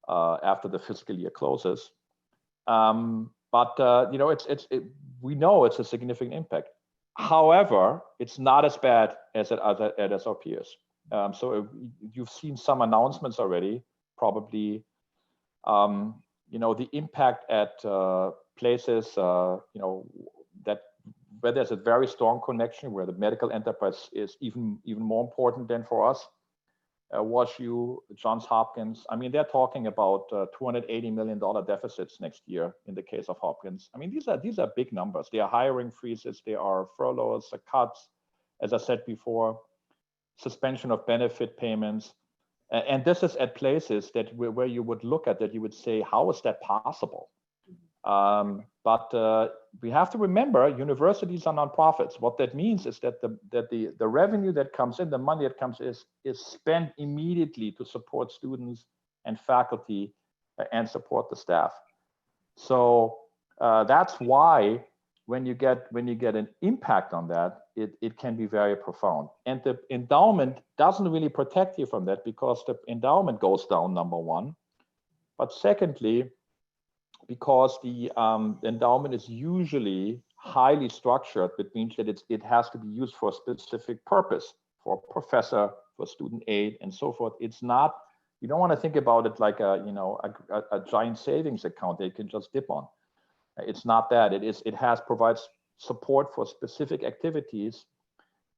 [SPEAKER 4] after the fiscal year closes. We know it's a significant impact. However, it's not as bad as our peers. So you've seen some announcements already, probably. The impact at places, that where there's a very strong connection, where the medical enterprise is even more important than for us. WashU, Johns Hopkins. I mean, they're talking about $280 million deficits next year in the case of Hopkins. I mean, these are big numbers. They are hiring freezes, they are furloughs, cuts, as I said before, suspension of benefit payments. And this is at places that where you would look at that, you would say, how is that possible? But we have to remember, universities are nonprofits. What that means is that the revenue that comes in, the money that comes is spent immediately to support students and faculty and support the staff. So that's why when you get an impact on that, it can be very profound. And the endowment doesn't really protect you from that, because the endowment goes down, number one. But secondly, because the endowment is usually highly structured, which means that it has to be used for a specific purpose, for a professor, for student aid, and so forth. It's not, you don't want to think about it like a giant savings account that you can just dip on. It's not that. It provides support for specific activities,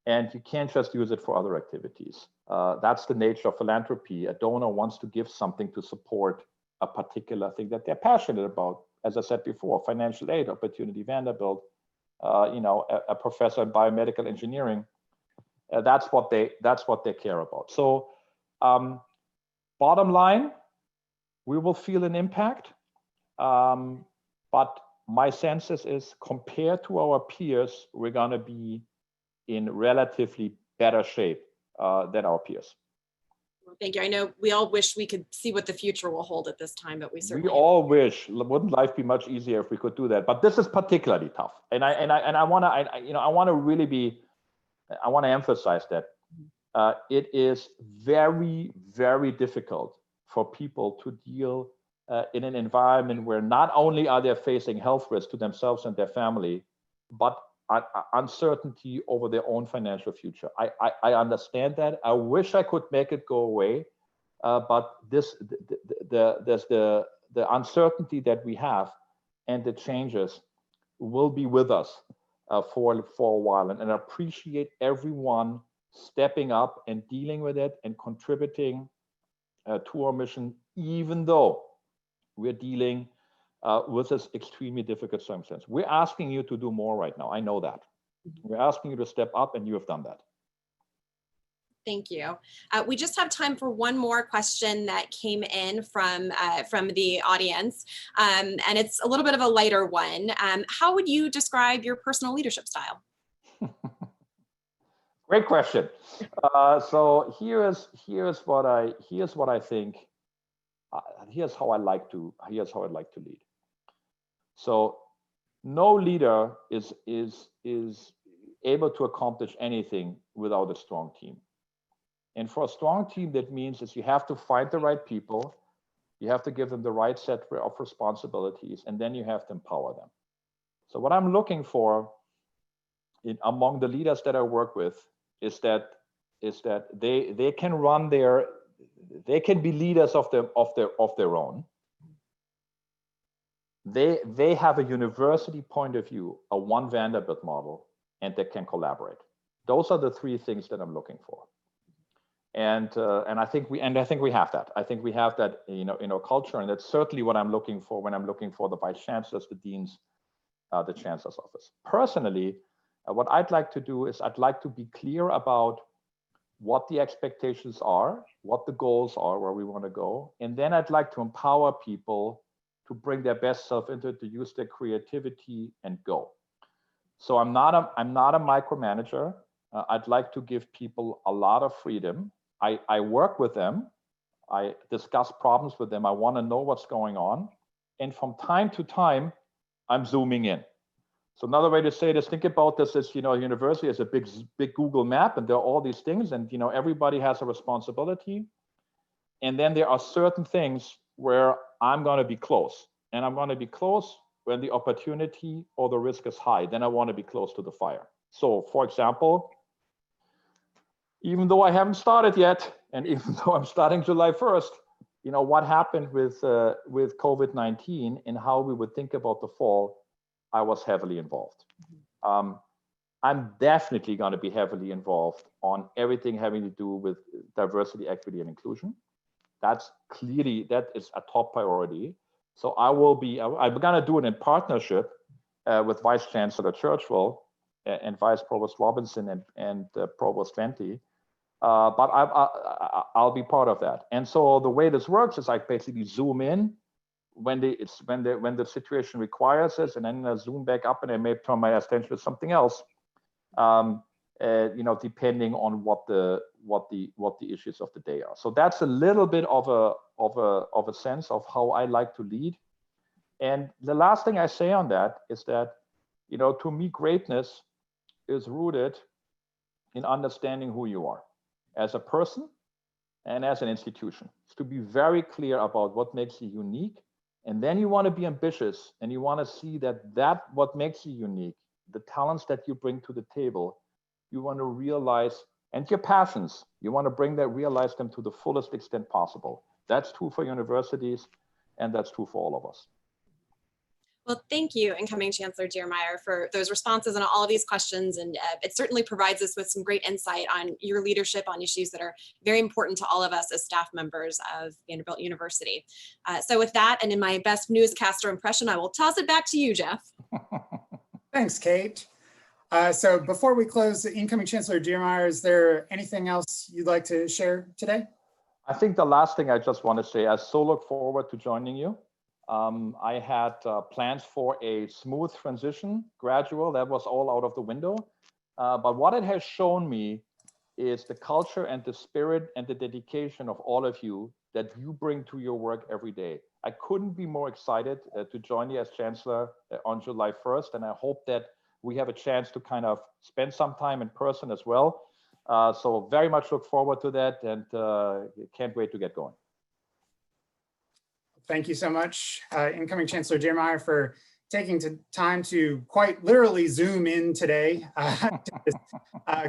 [SPEAKER 4] and you can't just use it for other activities. That's the nature of philanthropy. A donor wants to give something to support a particular thing that they're passionate about. As I said before, financial aid opportunity, Vanderbilt, a professor in biomedical engineering. That's what they care about. So, bottom line, we will feel an impact, but my sense is compared to our peers, we're going to be in relatively better shape than our peers.
[SPEAKER 2] Thank you. I know we all wish we could see what the future will hold at this time, but we certainly.
[SPEAKER 4] We all wish. Wouldn't life be much easier if we could do that? But this is particularly tough, and I want to emphasize that it is very, very difficult for people to deal in an environment where not only are they facing health risks to themselves and their family, but uncertainty over their own financial future. I understand that. I wish I could make it go away, but there's the uncertainty that we have and the changes will be with us for a while. And I appreciate everyone stepping up and dealing with it and contributing to our mission, even though we're dealing with this extremely difficult circumstance. We're asking you to do more right now. I know that. We're asking you to step up, and you have done that.
[SPEAKER 2] Thank you. We just have time for one more question that came in from the audience, and it's a little bit of a lighter one. How would you describe your personal leadership style?
[SPEAKER 4] Great question. So here's what I think. Here's how I like to lead. So no leader is able to accomplish anything without a strong team. And for a strong team, that means is you have to find the right people, you have to give them the right set of responsibilities, and then you have to empower them. So what I'm looking for among the leaders that I work with is that they can run they can be leaders of their own. They have a university point of view, a one Vanderbilt model, and they can collaborate. Those are the three things that I'm looking for. And I think we have that. I think we have that, in our culture, and that's certainly what I'm looking for when I'm looking for the vice chancellors, the deans, the chancellor's office. Personally, what I'd like to do is I'd like to be clear about what the expectations are, what the goals are, where we want to go, and then I'd like to empower people to bring their best self into it, to use their creativity and go. So I'm not a micromanager. I'd like to give people a lot of freedom. I work with them. I discuss problems with them. I want to know what's going on. And from time to time, I'm zooming in. So another way to say this, think about this as, university is a big Google map, and there are all these things, and everybody has a responsibility. And then there are certain things where I'm going to be close, and I'm going to be close when the opportunity or the risk is high. Then I want to be close to the fire. So, for example, even though I haven't started yet, and even though I'm starting July 1st, what happened with COVID-19 and how we would think about the fall, I was heavily involved. I'm definitely going to be heavily involved on everything having to do with diversity, equity, and inclusion. That is a top priority. So I'm going to do it in partnership with Vice Chancellor Churchwell and Vice Provost Robinson and Provost Venti. But I'll be part of that. And so the way this works is I basically zoom in when the situation requires it, and then I zoom back up, and I may turn my attention to something else, depending on what the issues of the day are. So that's a little bit of a sense of how I like to lead. And the last thing I say on that is that, to me, greatness is rooted in understanding who you are as a person and as an institution. It's to be very clear about what makes you unique. And then you want to be ambitious, and you want to see that what makes you unique, the talents that you bring to the table, you want to realize, and your passions, you want to realize them to the fullest extent possible. That's true for universities, and that's true for all of us.
[SPEAKER 2] Well, thank you, incoming Chancellor Diermeier, for those responses on all of these questions. And it certainly provides us with some great insight on your leadership on issues that are very important to all of us as staff members of Vanderbilt University. So with that, and in my best newscaster impression, I will toss it back to you, Jeff.
[SPEAKER 3] Thanks, Kate. So before we close, incoming Chancellor Diermeier, is there anything else you'd like to share today?
[SPEAKER 4] I think the last thing I just want to say, I so look forward to joining you. I had plans for a smooth transition, gradual, that was all out of the window. But what it has shown me is the culture and the spirit and the dedication of all of you that you bring to your work every day. I couldn't be more excited to join you as Chancellor on July 1st, and I hope that we have a chance to kind of spend some time in person as well. So very much look forward to that, and can't wait to get going.
[SPEAKER 3] Thank you so much, incoming Chancellor Diermeier, for taking time to quite literally zoom in today to this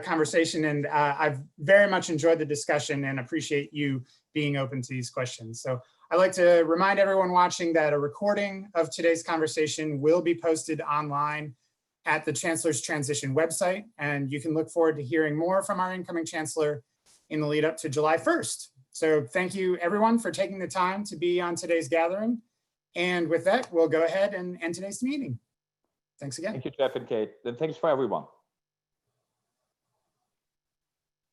[SPEAKER 3] conversation. And I've very much enjoyed the discussion and appreciate you being open to these questions. So I'd like to remind everyone watching that a recording of today's conversation will be posted online at the Chancellor's Transition website. And you can look forward to hearing more from our incoming Chancellor in the lead up to July 1st. So thank you everyone for taking the time to be on today's gathering. And with that, we'll go ahead and end today's meeting. Thanks again.
[SPEAKER 4] Thank you, Jeff and Kate. And thanks for everyone.